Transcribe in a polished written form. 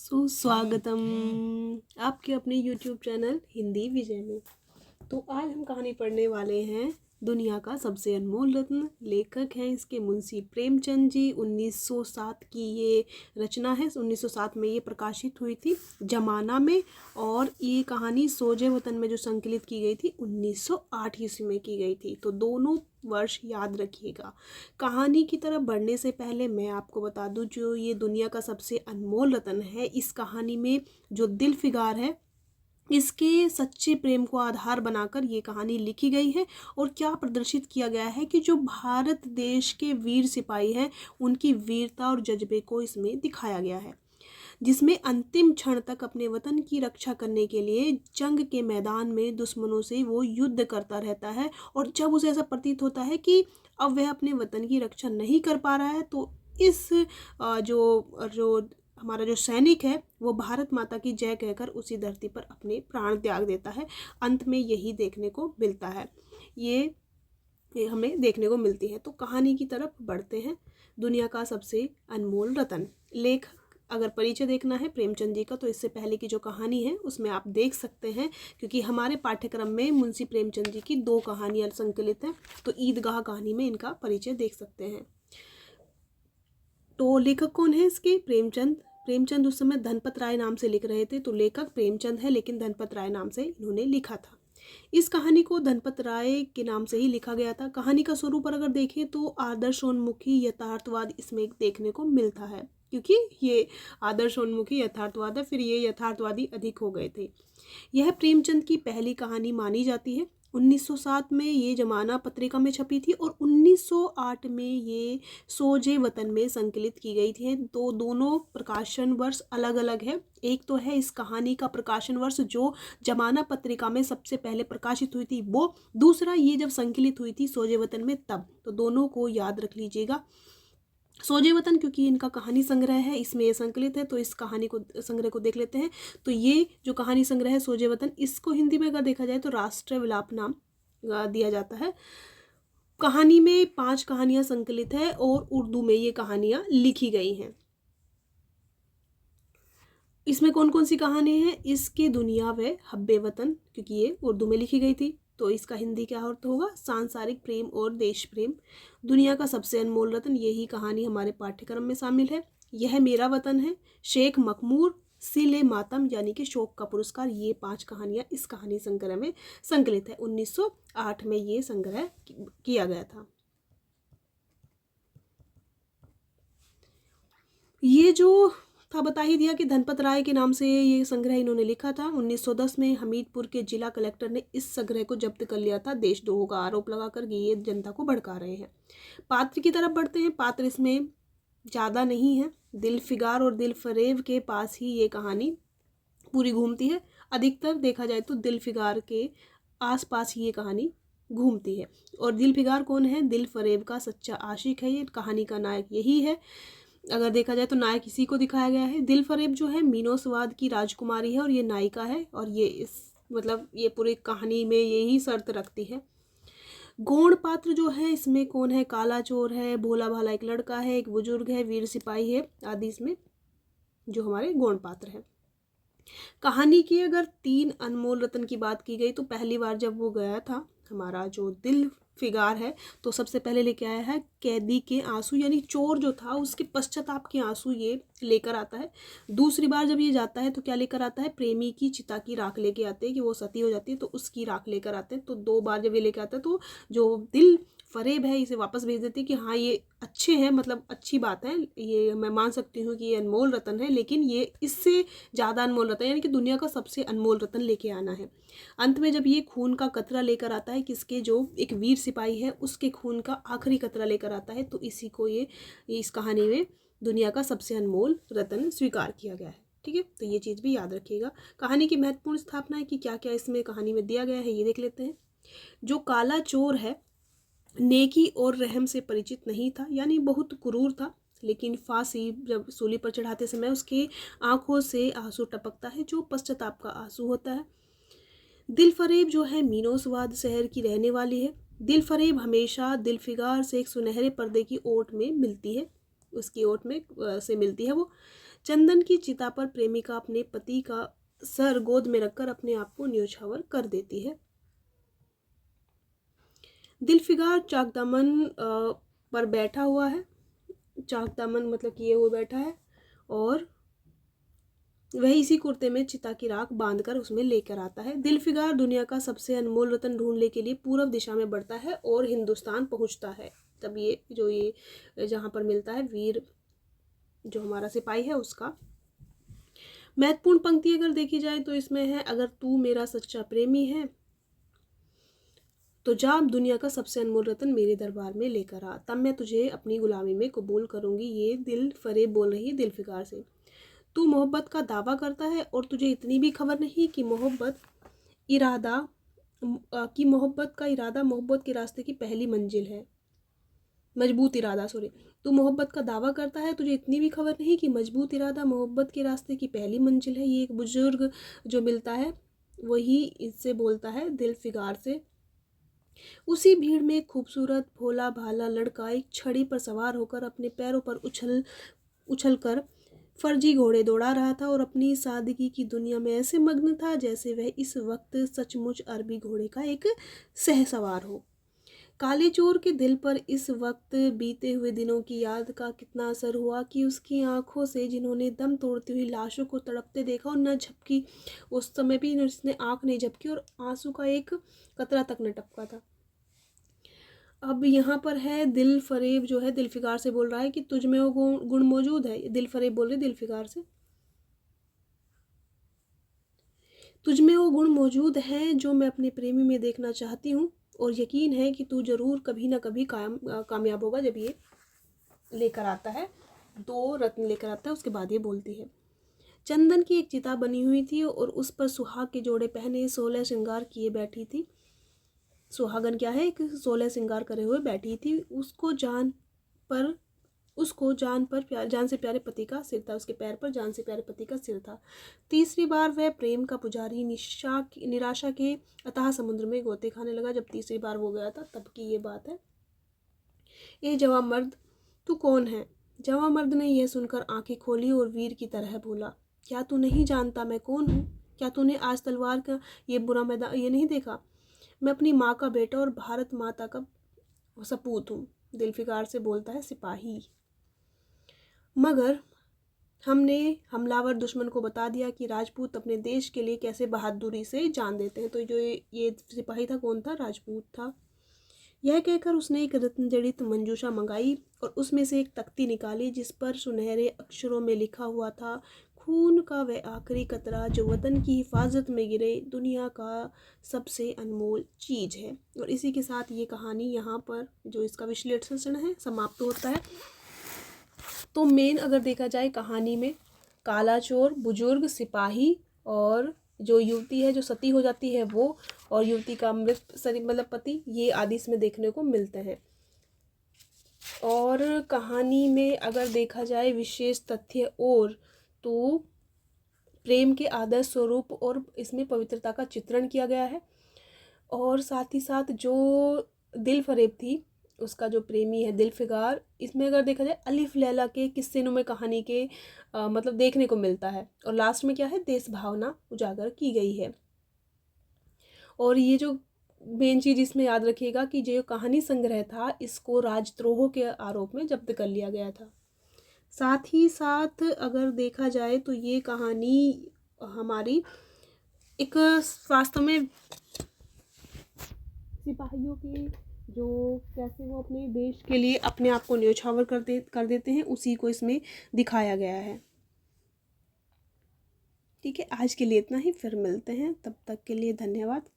सुस्वागतम आपके अपने YouTube चैनल हिंदी विजय में। तो आज हम कहानी पढ़ने वाले हैं दुनिया का सबसे अनमोल रत्न। लेखक हैं इसके मुंशी प्रेमचंद जी। 1907 की ये रचना है। 1907 में ये प्रकाशित हुई थी जमाना में, और ये कहानी सोजे वतन में जो संकलित की गई थी 1908 ईस्वी में की गई थी। तो दोनों वर्ष याद रखिएगा। कहानी की तरफ बढ़ने से पहले मैं आपको बता दूं, जो ये दुनिया का सबसे अनमोल रत्न है, इस कहानी में जो दिल फिगार है, इसके सच्चे प्रेम को आधार बनाकर ये कहानी लिखी गई है। और क्या प्रदर्शित किया गया है कि जो भारत देश के वीर सिपाही हैं, उनकी वीरता और जज्बे को इसमें दिखाया गया है, जिसमें अंतिम क्षण तक अपने वतन की रक्षा करने के लिए जंग के मैदान में दुश्मनों से वो युद्ध करता रहता है। और जब उसे ऐसा प्रतीत होता है कि अब वह अपने वतन की रक्षा नहीं कर पा रहा है, तो इस जो जो हमारा जो सैनिक है वो भारत माता की जय कहकर उसी धरती पर अपने प्राण त्याग देता है। अंत में यही देखने को मिलता है, ये हमें देखने को मिलती है। तो कहानी की तरफ बढ़ते हैं। दुनिया का सबसे अनमोल रतन। लेखक अगर परिचय देखना है प्रेमचंद जी का, तो इससे पहले की जो कहानी है उसमें आप देख सकते हैं, क्योंकि हमारे पाठ्यक्रम में मुंशी प्रेमचंद जी की 2 कहानियां संकलित हैं। तो ईदगाह कहानी में इनका परिचय देख सकते हैं। तो लेखक कौन है इसके? प्रेमचंद उस समय धनपत राय नाम से लिख रहे थे। तो लेखक प्रेमचंद है, लेकिन धनपत राय नाम से इन्होंने लिखा था। इस कहानी को धनपत राय के नाम से ही लिखा गया था। कहानी का स्वरूप अगर देखें तो आदर्शोन्मुखी यथार्थवाद इसमें देखने को मिलता है, क्योंकि ये आदर्शोन्मुखी यथार्थवाद है, फिर ये यथार्थवादी अधिक हो गए थे। यह प्रेमचंद की पहली कहानी मानी जाती है। 1907 में ये जमाना पत्रिका में छपी थी और 1908 में ये सोजे वतन में संकलित की गई थी। तो दोनों प्रकाशन वर्ष अलग अलग है। एक तो है इस कहानी का प्रकाशन वर्ष जो जमाना पत्रिका में सबसे पहले प्रकाशित हुई थी वो, दूसरा ये जब संकलित हुई थी सोजे वतन में तब। तो दोनों को याद रख लीजिएगा। सोजे वतन क्योंकि इनका कहानी संग्रह है, इसमें ये संकलित है, तो इस कहानी को संग्रह को देख लेते हैं। तो ये जो कहानी संग्रह है सोजे वतन, इसको हिंदी में अगर देखा जाए तो राष्ट्र विलाप नाम दिया जाता है। कहानी में 5 कहानियां संकलित है और उर्दू में ये कहानियां लिखी गई हैं। इसमें कौन कौन सी कहानी है? इसके दुनिया व हब्बे वतन, क्योंकि ये उर्दू में लिखी गई थी, तो इसका हिंदी क्या अर्थ होगा? सांसारिक प्रेम और देश प्रेम। दुनिया का सबसे अनमोल रत्न, यही कहानी हमारे पाठ्यक्रम में शामिल है। यह मेरा वतन है, शेख मखमूर, सिले मातम यानी कि शोक का पुरस्कार, ये 5 कहानियां इस कहानी संग्रह में संकलित है। 1908 में ये संग्रह किया गया था। ये जो था बता ही दिया कि धनपत राय के नाम से ये संग्रह इन्होंने लिखा था। 1910 में हमीरपुर के जिला कलेक्टर ने इस संग्रह को जब्त कर लिया था, देशद्रोह का आरोप लगाकर कि ये जनता को भड़का रहे हैं। पात्र की तरफ बढ़ते हैं। पात्र इसमें ज़्यादा नहीं है। दिल फिगार और दिल फरेब के पास ही ये कहानी पूरी घूमती है। अधिकतर देखा जाए तो दिल फिगार के आसपास ही ये कहानी घूमती है। और दिल फिगार कौन है? दिल फरेब का सच्चा आशिक है। ये कहानी का नायक यही है। अगर देखा जाए तो नायक इसी को दिखाया गया है। दिल फरेब जो है मीनोसवाद की राजकुमारी है और ये नायिका है, और ये ये पूरी कहानी में यही शर्त रखती है। गौण पात्र जो है इसमें कौन है? काला चोर है, भोला भाला एक लड़का है, एक बुजुर्ग है, वीर सिपाही है आदि इसमें जो हमारे गौण पात्र हैं। कहानी की अगर 3 अनमोल रत्न की बात की गई, तो पहली बार जब वो गया था हमारा जो दिल फिगार है, तो सबसे पहले लेके आया है कैदी के आंसू, यानी चोर जो था उसके पश्चाताप के आंसू ये लेकर आता है। दूसरी बार जब ये जाता है तो क्या लेकर आता है? प्रेमी की चिता की राख लेके आते हैं, कि वो सती हो जाती है तो उसकी राख लेकर आते हैं। तो 2 बार जब ये लेकर आता है, तो जो दिल फरेब है इसे वापस भेज देती है कि हाँ ये अच्छे हैं, मतलब अच्छी बात है, ये मैं मान सकती हूँ कि ये अनमोल रत्न है, लेकिन ये इससे ज़्यादा अनमोल रत्न, यानी कि दुनिया का सबसे अनमोल रत्न लेके आना है। अंत में जब ये खून का कतरा लेकर आता है, किसके? जो एक वीर सिपाही है उसके खून का आखिरी कतरा लेकर आता है, तो इसी को ये इस कहानी में दुनिया का सबसे अनमोल रत्न स्वीकार किया गया है। ठीक है, तो ये चीज़ भी याद रखिएगा। कहानी की महत्वपूर्ण स्थापना है कि क्या क्या इसमें कहानी में दिया गया है, ये देख लेते हैं। जो काला चोर है नेकी और रहम से परिचित नहीं था, यानी बहुत क्रूर था, लेकिन फांसी जब सूली पर चढ़ाते समय उसकी आंखों से आंसू टपकता है, जो पश्चाताप का आंसू होता है। दिल फरेब जो है मीनोसवाद शहर की रहने वाली है। दिल फरेब हमेशा दिल फिगार से एक सुनहरे पर्दे की ओट में मिलती है, उसकी ओट में से मिलती है वो। चंदन की चिता पर प्रेमिका अपने पति का सर गोद में रखकर अपने आप को न्योछावर कर देती है। दिलफिगार चाकदामन पर बैठा हुआ है। चाकदामन मतलब किए हुए बैठा है और वह इसी कुर्ते में चिता की राख बांधकर उसमें लेकर आता है। दिलफिगार दुनिया का सबसे अनमोल रत्न ढूंढने के लिए पूर्व दिशा में बढ़ता है और हिंदुस्तान पहुंचता है। तब ये जहां पर मिलता है वीर जो हमारा सिपाही है उसका। महत्वपूर्ण पंक्ति अगर देखी जाए तो इसमें है, अगर तू मेरा सच्चा प्रेमी है तो जा दुनिया का सबसे अनमोल रत्न मेरे दरबार में लेकर आ, तब मैं तुझे अपनी गुलामी में कबूल करूंगी। ये दिल फरेब बोल रही है दिलफिगार से। तू मोहब्बत का दावा करता है और तुझे इतनी भी खबर नहीं कि मोहब्बत का इरादा मोहब्बत के रास्ते की पहली मंजिल है। मजबूत इरादा सॉरी। तू मोहब्बत का दावा करता है, तुझे इतनी भी खबर नहीं कि मजबूत इरादा मोहब्बत के रास्ते की पहली मंजिल है। ये एक बुजुर्ग जो मिलता है वही इससे बोलता है दिलफिगार से। उसी भीड़ में एक खूबसूरत भोला भाला लड़का एक छड़ी पर सवार होकर अपने पैरों पर उछल कर फर्जी घोड़े दौड़ा रहा था और अपनी सादगी की दुनिया में ऐसे मग्न था जैसे वह इस वक्त सचमुच अरबी घोड़े का एक सहसवार हो। काले चोर के दिल पर इस वक्त बीते हुए दिनों की याद का कितना असर हुआ कि उसकी आंखों से जिन्होंने दम तोड़ती हुई लाशों को तड़पते देखा और न झपकी, उस समय भी उसने आंख नहीं झपकी और आंसू का एक कतरा तक न टपका था। अब यहाँ पर है दिल फरेब जो है दिलफिगार से बोल रहा है कि तुझ में वो गुण मौजूद है। दिल फरेब बोल रही दिलफिगार से, तुझ में वो गुण मौजूद हैं जो मैं अपने प्रेमी में देखना चाहती हूँ और यकीन है कि तू जरूर कभी ना कभी कामयाब होगा। जब ये लेकर आता है, 2 रत्न लेकर आता है, उसके बाद ये बोलती है। चंदन की एक चिता बनी हुई थी और उस पर सुहाग के जोड़े पहने 16 श्रृंगार किए बैठी थी। सुहागन क्या है, एक 16 श्रृंगार करे हुए बैठी थी। उसको जान से प्यारे पति का सिर था, उसके पैर पर जान से प्यारे पति का सिर था। तीसरी बार वह प्रेम का पुजारी निराशा के अथाह समुद्र में गोते खाने लगा। जब तीसरी बार वो गया था तब की ये बात है। ए जवान मर्द, तू कौन है? जवान मर्द ने यह सुनकर आंखें खोली और वीर की तरह बोला, क्या तू नहीं जानता मैं कौन हूँ? क्या तूने आज तलवार का ये बुरा मैदान ये नहीं देखा? मैं अपनी माँ का बेटा और भारत माता का सपूत हूँ। दिलफिगार से बोलता है सिपाही। मगर हमने हमलावर दुश्मन को बता दिया कि राजपूत अपने देश के लिए कैसे बहादुरी से जान देते हैं। तो जो ये सिपाही था कौन था? राजपूत था। यह कहकर उसने एक रत्न जड़ित मंजूषा मंगाई और उसमें से एक तख्ती निकाली जिस पर सुनहरे अक्षरों में लिखा हुआ था, खून का वह आखिरी कतरा जो वतन की हिफाजत में गिरे दुनिया का सबसे अनमोल चीज़ है। और इसी के साथ ये कहानी यहाँ पर जो इसका विश्लेषण है समाप्त होता है। तो मेन अगर देखा जाए कहानी में काला चोर, बुजुर्ग, सिपाही और जो युवती है जो सती हो जाती है वो, और युवती का मृत मतलब पति, ये आदि इसमें देखने को मिलते हैं। और कहानी में अगर देखा जाए विशेष तथ्य और तो प्रेम के आदर्श स्वरूप और इसमें पवित्रता का चित्रण किया गया है। और साथ ही साथ जो दिल फरेब थी उसका जो प्रेमी है दिलफिगार, इसमें अगर देखा जाए अलिफ लैला के किस्से नुमा कहानी के मतलब देखने को मिलता है। और लास्ट में क्या है, देश भावना उजागर की गई है। और ये जो मेन चीज़ इसमें याद रखिएगा कि जो कहानी संग्रह था इसको राजद्रोह के आरोप में जब्त कर लिया गया था। साथ ही साथ अगर देखा जाए तो ये कहानी हमारी एक वास्तव में सिपाहियों के जो कैसे वो अपने देश के लिए अपने आप को न्योछावर कर देते हैं उसी को इसमें दिखाया गया है। ठीक है, आज के लिए इतना ही, फिर मिलते हैं, तब तक के लिए धन्यवाद।